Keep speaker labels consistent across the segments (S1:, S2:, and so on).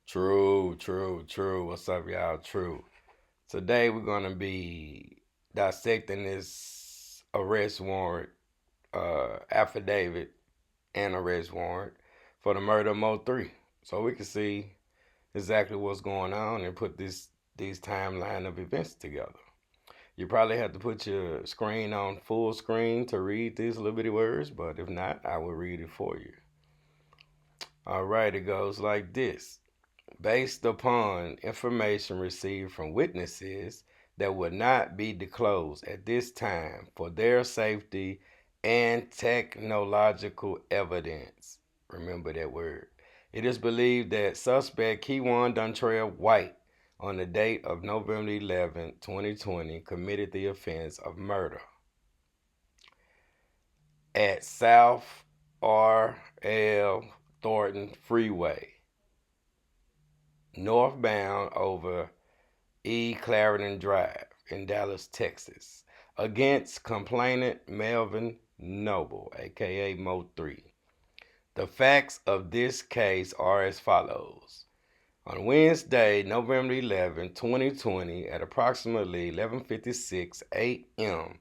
S1: True. What's up, y'all? True. Today we're gonna be dissecting this arrest warrant, affidavit, and arrest warrant for the murder of MO3, so we can see exactly what's going on and put these timeline of events together. You probably have to put your screen on full screen to read these little bitty words, but if not, I will read it for you. All right, it goes like this. Based upon information received from witnesses that would not be disclosed at this time for their safety and technological evidence. Remember that word. It is believed that suspect Kewon White, on the date of November 11, 2020, committed the offense of murder at South R.L. Thornton Freeway, northbound over E. Clarendon Drive in Dallas, Texas, against complainant Melvin Noble, aka MO3. The facts of this case are as follows. On Wednesday, November 11, 2020, at approximately 11:56 a.m.,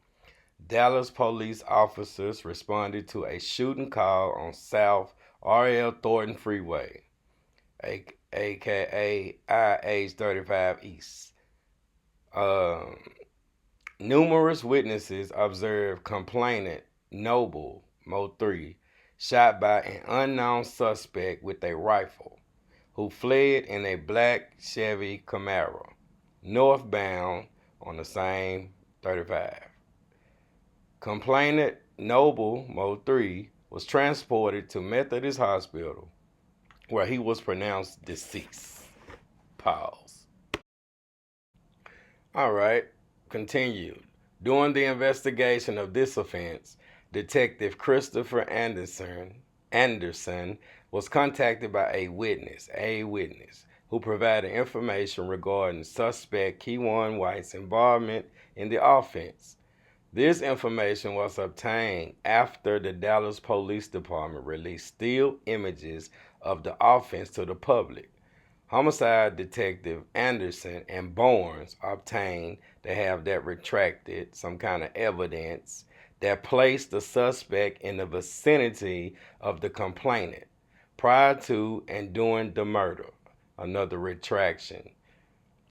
S1: Dallas police officers responded to a shooting call on South R.L. Thornton Freeway, aka IH-35 East. Numerous witnesses observed complainant Noble, MO3, shot by an unknown suspect with a rifle, who fled in a black Chevy Camaro, northbound on the same 35. Complainant Noble, MO3, was transported to Methodist Hospital, where he was pronounced deceased. Pause. All right, continued. During the investigation of this offense, Detective Christopher Anderson was contacted by a witness, who provided information regarding suspect Kewon White's involvement in the offense. This information was obtained after the Dallas Police Department released still images of the offense to the public. Homicide Detective Anderson and Barnes obtained to have that retracted, some kind of evidence that placed the suspect in the vicinity of the complainant prior to and during the murder. Another retraction,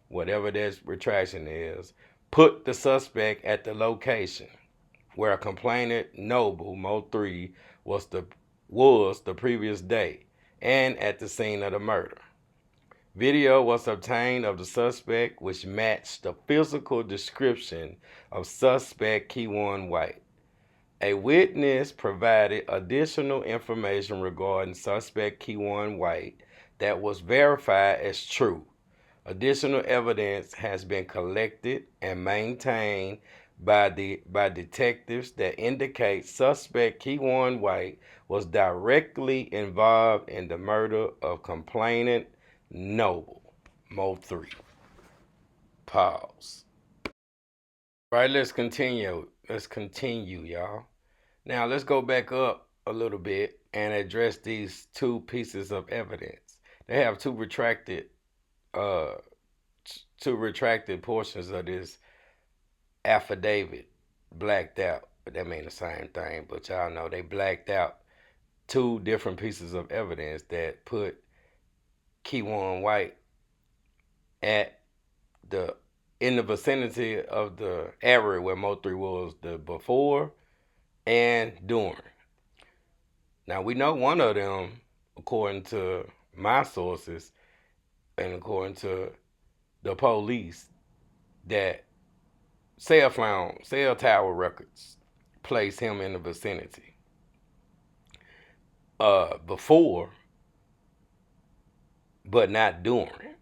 S1: whatever that retraction is, put the suspect at the location where a complainant Noble, MO3, was the previous day and at the scene of the murder. Video was obtained of the suspect which matched the physical description of suspect Kewon White. A witness provided additional information regarding suspect Kewon White that was verified as true. Additional evidence has been collected and maintained by detectives that indicate suspect Kewon White was directly involved in the murder of complainant Noble, MO3. Pause. Right, let's continue. Y'all. Now let's go back up a little bit and address these two pieces of evidence. They have two retracted portions of this affidavit blacked out. But that mean the same thing. But y'all know they blacked out two different pieces of evidence that put Kewon White in the vicinity of the area where MO3 was the before and during. Now we know one of them, according to my sources and according to the police, that cell tower records placed him in the vicinity before, but not during.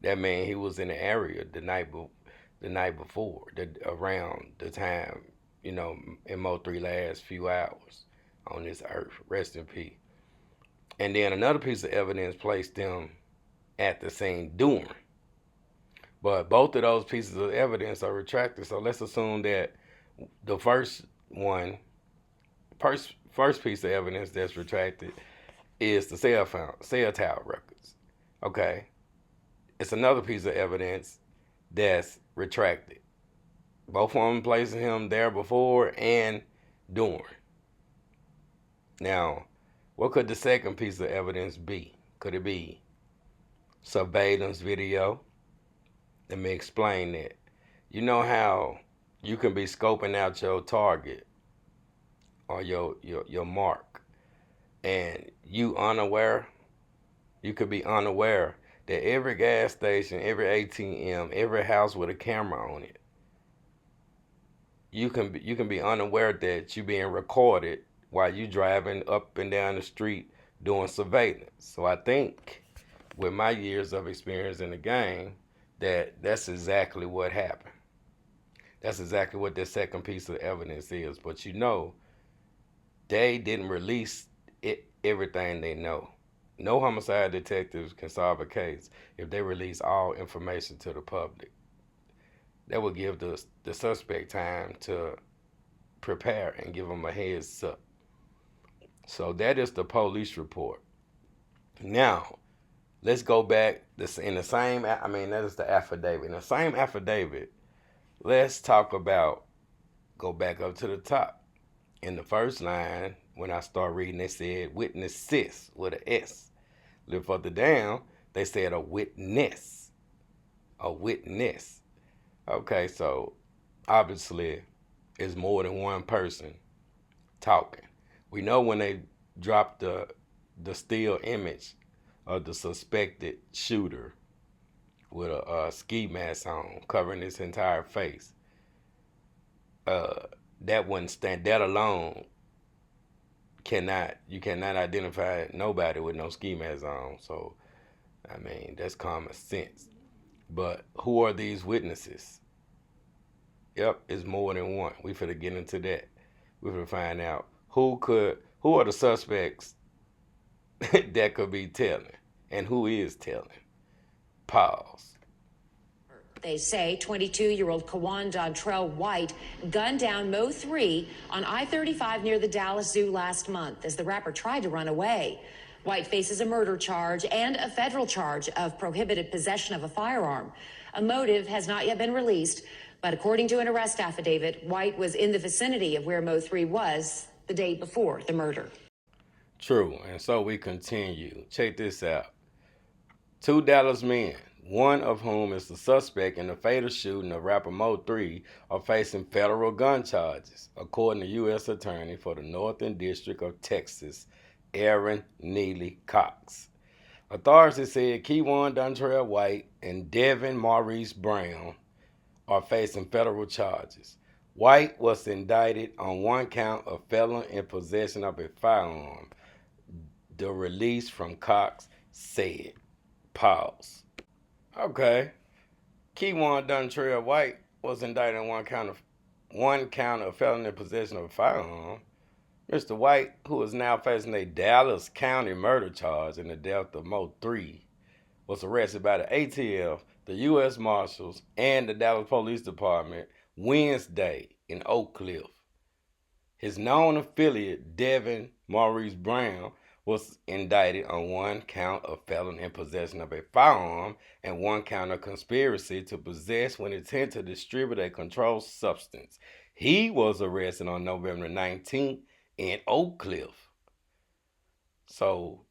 S1: That means he was in the area the night before, around the time, in MO3 last few hours on this earth. Rest in peace. And then another piece of evidence placed them at the scene during. But both of those pieces of evidence are retracted. So let's assume that the first piece of evidence that's retracted is the cell tower records. Okay, it's another piece of evidence that's retracted. Both of them placing him there before and during. Now, what could the second piece of evidence be? Could it be surveillance video? Let me explain that. You know how you can be scoping out your target or your mark, and you could be unaware that every gas station, every ATM, every house with a camera on it, you can be unaware that you're being recorded while you driving up and down the street doing surveillance. So I think with my years of experience in the game, that's exactly what happened. That's exactly what the second piece of evidence is. But they didn't release everything they know. No homicide detectives can solve a case if they release all information to the public. That would give the suspect time to prepare and give them a heads up. So that is the police report. Now, let's go back that is the affidavit. In the same affidavit, let's go back up to the top. In the first line, when I start reading, they said witness sis with an S. A little further down, they said a witness. A witness. Okay, so obviously it's more than one person talking. We know when they dropped the still image of the suspected shooter with a ski mask on, covering his entire face. That wouldn't stand. That alone you cannot identify nobody with no ski mask on. So, I mean, that's common sense. But who are these witnesses? Yep, it's more than one. We finna get into that. We finna find out who are the suspects that could be telling and who is telling. Pause.
S2: They say 22-year-old Kewon SWHIte gunned down MO3 on I-35 near the Dallas Zoo last month as the rapper tried to run away. White faces a murder charge and a federal charge of prohibited possession of a firearm. A motive has not yet been released, but according to an arrest affidavit, White was in the vicinity of where MO3 was the day before the murder.
S1: True, and so we continue. Check this out. 2 Dallas men, one of whom is the suspect in the fatal shooting of rapper MO3, are facing federal gun charges, according to U.S. Attorney for the Northern District of Texas, Aaron Neely Cox. Authorities said Kewon SWHIte and Devin Maurice Brown are facing federal charges. White was indicted on one count of felon in possession of a firearm. The release from Cox said. Pause. Okay. Kewon SWHIte was indicted on one count of felon in possession of a firearm. Mr. White, who is now facing a Dallas County murder charge in the death of MO3, was arrested by the ATF, the U.S. Marshals, and the Dallas Police Department Wednesday in Oak Cliff. His known affiliate, Devin Maurice Brown, was indicted on one count of felon in possession of a firearm and one count of conspiracy to possess with intent to distribute a controlled substance. He was arrested on November 19th in Oak Cliff. So,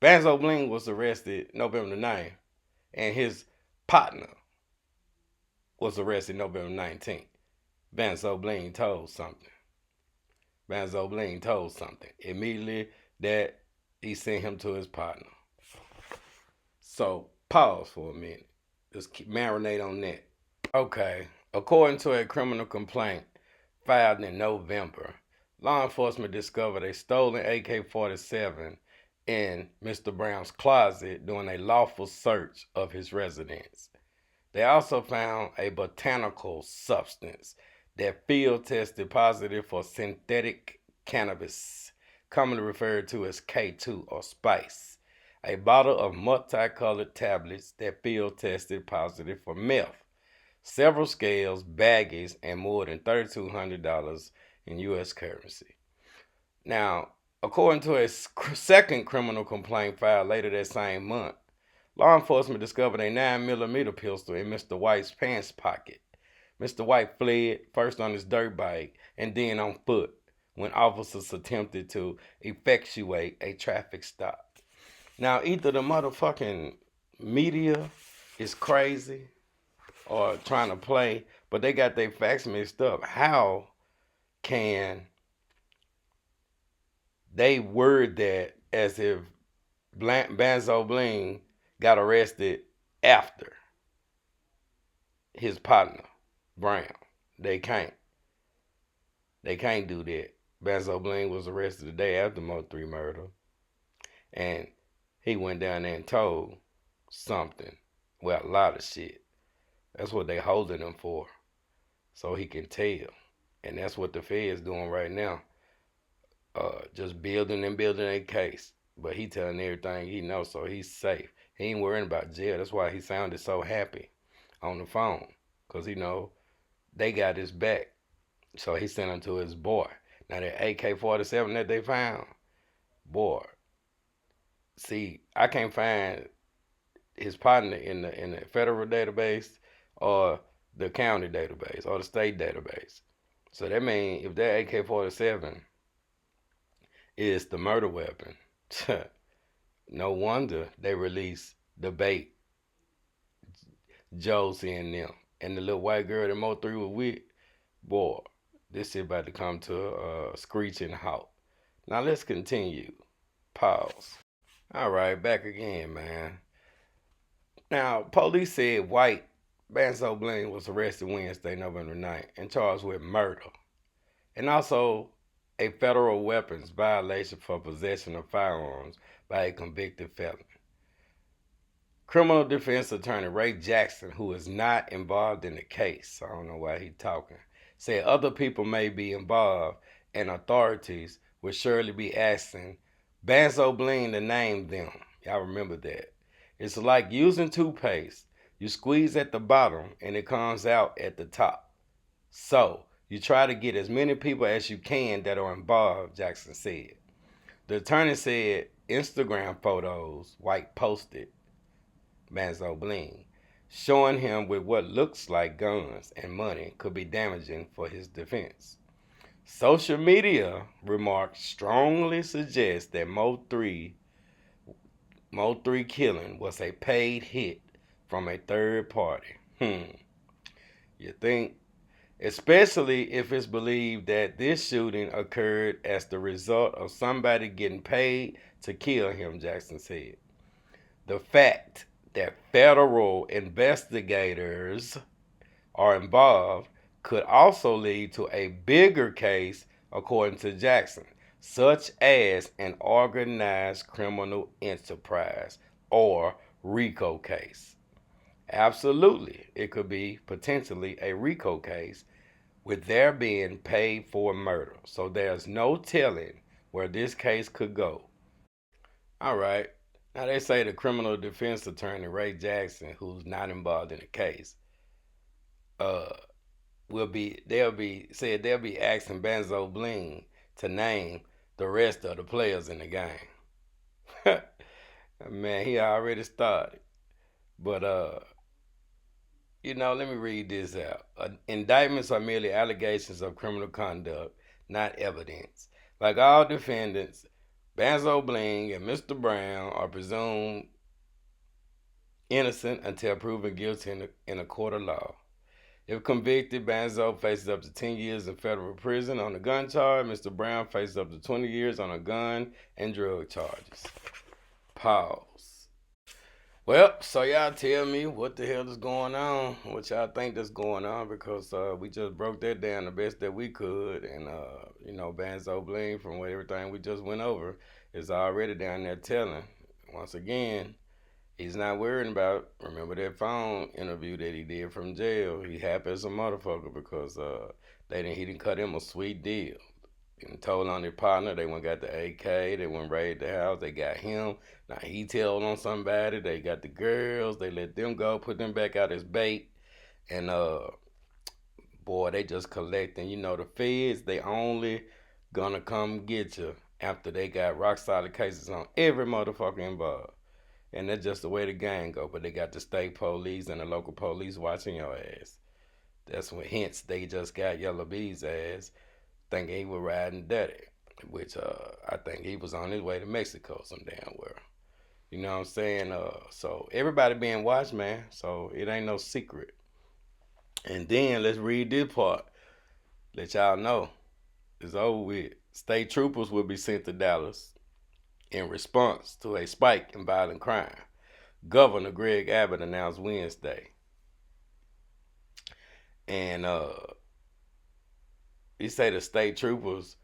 S1: Banzo Bling was arrested November 9th, and his partner was arrested November 19th. Banzo Bling told something. Banzo Bling told something immediately that he sent him to his partner. So, pause for a minute. Just marinate on that. Okay, according to a criminal complaint filed in November, law enforcement discovered a stolen AK-47 in Mr. Brown's closet during a lawful search of his residence. They also found a botanical substance that field tested positive for synthetic cannabis, commonly referred to as K2 or spice, a bottle of multicolored tablets that field tested positive for meth, several scales, baggies, and more than $3,200 in U.S. currency. Now, According to a second criminal complaint filed later that same month, law enforcement discovered a 9mm pistol in Mr. White's pants pocket. Mr. White fled, first on his dirt bike and then on foot, when officers attempted to effectuate a traffic stop. Now, either the motherfucking media is crazy or trying to play, but they got their facts mixed up. How can they word that as if Banzo Bling got arrested after his partner, Brown? They can't. They can't do that. Banzo Bling was arrested the day after MO3 murder. And he went down there and told something. Well, a lot of shit. That's what they holding him for. So he can tell. And that's what the Fed's doing right now. Just building a case. But he telling everything he knows, so he's safe. He ain't worrying about jail. That's why he sounded so happy on the phone. Because, they got his back. So he sent him to his boy. Now that AK-47 that they found, boy, see, I can't find his partner in the federal database or the county database or the state database. So that means if that AK-47 is the murder weapon, no wonder they released the bait, Josie and them. And the little white girl that MO3 was with, boy, this shit about to come to a screeching halt. Now let's continue. Pause. All right, back again, man. Now, police said White, Banzo Bling, was arrested Wednesday, November 9th, and charged with murder. And also a federal weapons violation for possession of firearms by a convicted felon. Criminal defense attorney Ray Jackson, who is not involved in the case, I don't know why he's talking, said other people may be involved and authorities will surely be asking Banzo Bling to name them. Y'all remember that. It's like using toothpaste. You squeeze at the bottom and it comes out at the top. So, you try to get as many people as you can that are involved, Jackson said. The attorney said Instagram photos White posted Banzo Bling, showing him with what looks like guns and money could be damaging for his defense. Social media remarks strongly suggest that MO3 killing was a paid hit from a third party. You think? Especially if it's believed that this shooting occurred as the result of somebody getting paid to kill him, Jackson said. The fact that federal investigators are involved could also lead to a bigger case, according to Jackson, such as an organized criminal enterprise or RICO case. Absolutely, it could be potentially a RICO case with their being paid for murder. So there's no telling where this case could go. All right. Now they say the criminal defense attorney Ray Jackson, who's not involved in the case, they'll be asking Banzo Bling to name the rest of the players in the game. Man, he already started. But let me read this out. Indictments are merely allegations of criminal conduct, not evidence. Like all defendants, Banzo Bling and Mr. Brown are presumed innocent until proven guilty in a court of law. If convicted, Banzo faces up to 10 years in federal prison on a gun charge. Mr. Brown faces up to 20 years on a gun and drug charges. Pause. Well, so y'all tell me what the hell is going on, what y'all think that's going on, because we just broke that down the best that we could, and Banzo Bling, from everything we just went over, is already down there telling. Once again, he's not worried about, remember that phone interview that he did from jail. He happy as a motherfucker because he didn't cut him a sweet deal. And told on their partner, they went got the AK, they went raid the house, they got him. Now he told on somebody, they got the girls, they let them go, put them back out as bait. And boy, they just collecting. The feds, they only gonna come get you after they got rock solid cases on every motherfucker involved. And that's just the way the gang go. But they got the state police and the local police watching your ass. That's when, hence, they just got Yellow B's ass thinking he was riding dirty, which I think he was on his way to Mexico some damn well. You know what I'm saying? So everybody being watched, man. So it ain't no secret. And then let's read this part. Let y'all know it's over with. State troopers will be sent to Dallas in response to a spike in violent crime. Governor Greg Abbott announced Wednesday. And he say the state troopers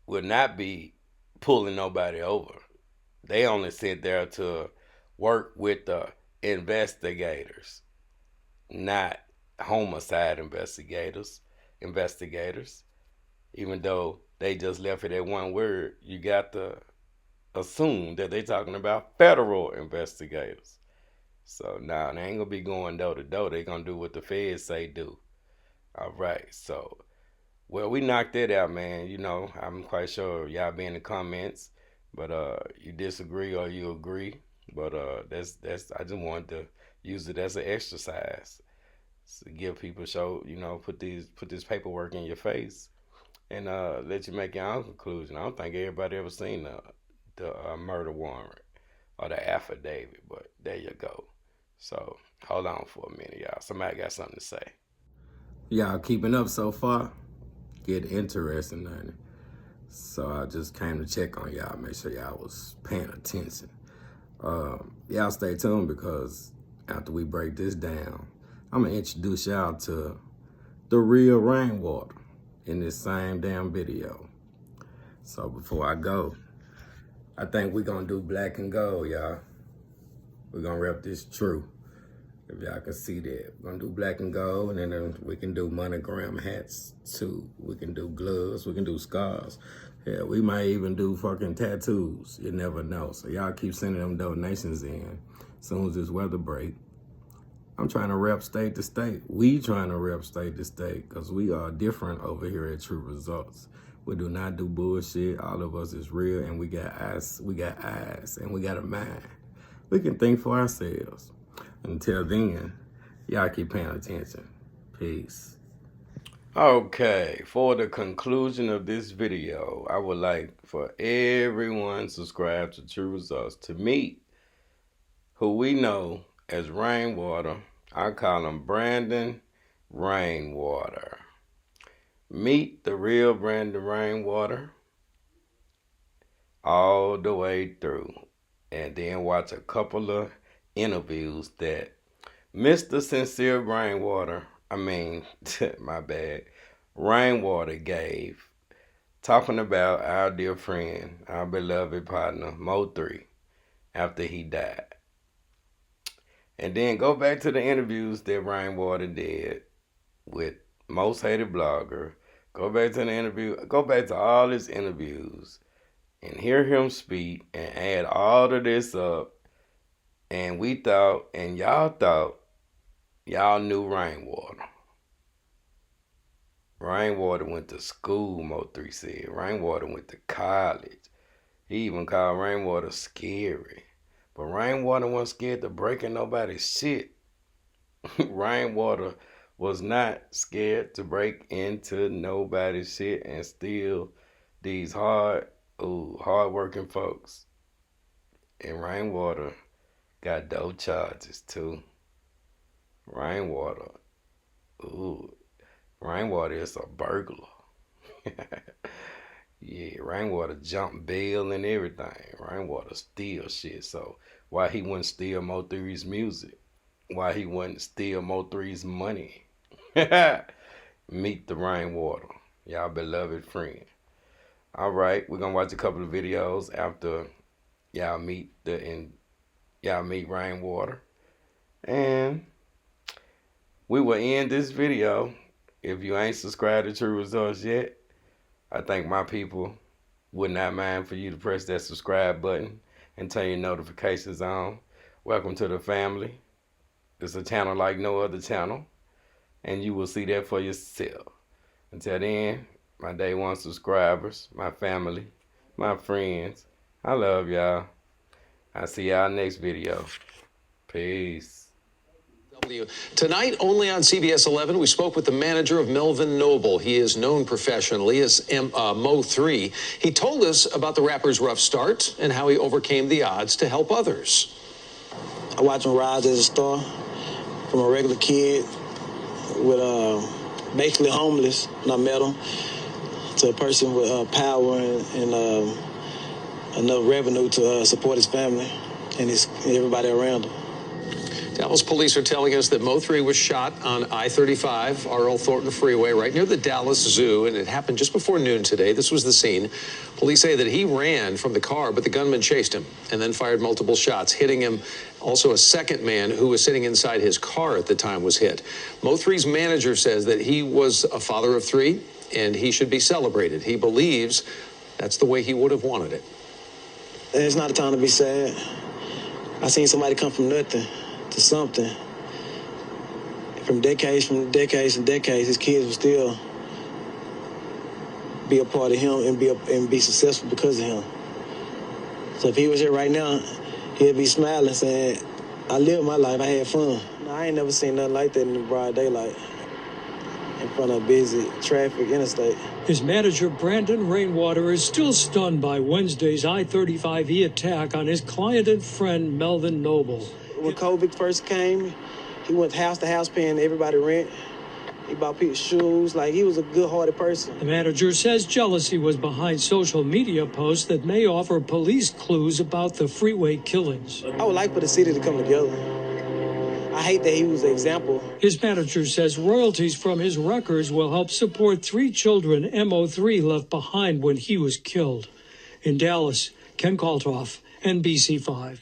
S1: will not be pulling nobody over. They only sent there to work with the investigators, not homicide investigators. Even though they just left it at one word, you got to assume that they talking about federal investigators. So now they ain't gonna be going door to door. They gonna do what the feds say do. All right. So, well, we knocked that out, man. You know, I'm quite sure y'all be in the comments, but you disagree or you agree. But that's I just wanted to use it as an exercise to give people put this paperwork in your face and let you make your own conclusion. I don't think everybody ever seen the murder warrant or the affidavit, but there you go. So hold on for a minute, y'all. Somebody got something to say. Y'all keeping up so far? Get interesting, honey. So I just came to check on y'all, make sure y'all was paying attention. Y'all stay tuned because after we break this down, I'm gonna introduce y'all to the real Rainwater in this same damn video. So before I go, I think we're gonna do black and gold, y'all. We're gonna rep this true. If y'all can see that. We're gonna do black and gold, and then we can do monogram hats too. We can do gloves, we can do scarves. Yeah, we might even do fucking tattoos. You never know. So y'all keep sending them donations in. As soon as this weather break, I'm trying to rep state to state. We trying to rep state to state because we are different over here at True Results. We do not do bullshit. All of us is real, and we got eyes, and we got a mind. We can think for ourselves. Until then, y'all keep paying attention. Peace. Okay, for the conclusion of this video, I would like for everyone subscribed to True Results to meet who we know as Rainwater. I call him Brandon Rainwater. Meet the real Brandon Rainwater all the way through, and then watch a couple of interviews that Mr. Sincere Rainwater, my bad, Rainwater gave, talking about our dear friend, our beloved partner, MO3, after he died. And then go back to the interviews that Rainwater did with Most Hated Blogger. Go back to all his interviews and hear him speak and add all of this up. And we thought, and y'all thought, y'all knew Rainwater. Rainwater went to school, Mo3 said. Rainwater went to college. He even called Rainwater scary. But Rainwater wasn't scared to breaking nobody's shit. Rainwater was not scared to break into nobody's shit and steal these hard-working folks. And Rainwater got dope charges too. Rainwater is a burglar. Yeah, Rainwater jump bail and everything. Rainwater steal shit. So why he wouldn't steal Mo3's music? Why he wouldn't steal Mo3's money? Meet the Rainwater, y'all beloved friend. All right, we're gonna watch a couple of videos after y'all meet Rainwater, and we will end this video. If you ain't subscribed to True Results yet, I think my people would not mind for you to press that subscribe button and turn your notifications on. Welcome to the family. It's a channel like no other channel, and you will see that for yourself. Until then, my day one subscribers, my family, my friends. I love y'all. I'll see y'all next video. Peace.
S3: Tonight, only on CBS 11, we spoke with the manager of Melvin Noble. He is known professionally as MO3. He told us about the rapper's rough start and how he overcame the odds to help others.
S4: I watched him rise as a star from a regular kid with basically homeless when I met him to a person with power and enough revenue to support his family and everybody around him.
S3: Dallas police are telling us that MO3 was shot on I-35, R.L. Thornton Freeway, right near the Dallas Zoo, and it happened just before noon today. This was the scene. Police say that he ran from the car, but the gunman chased him and then fired multiple shots, hitting him. Also, a second man who was sitting inside his car at the time was hit. MO3's manager says that he was a father of three, and he should be celebrated. He believes that's the way he would have wanted it.
S4: It's not a time to be sad. I seen somebody come from nothing to something. From decades and decades, his kids will still be a part of him and be successful because of him. So if he was here right now, he'd be smiling saying, I lived my life, I had fun. I ain't never seen nothing like that in the broad daylight in front of a busy traffic interstate.
S5: His manager, Brandon Rainwater, is still stunned by Wednesday's I-35E attack on his client and friend, Melvin Noble.
S4: When COVID first came, he went house to house paying everybody rent. He bought people's shoes. Like, he was a good-hearted person.
S5: The manager says jealousy was behind social media posts that may offer police clues about the freeway killings.
S4: I would like for the city to come together. I hate that he was an example.
S5: His manager says royalties from his records will help support 3 children MO3 left behind when he was killed. In Dallas, Ken Kaltoff, NBC5.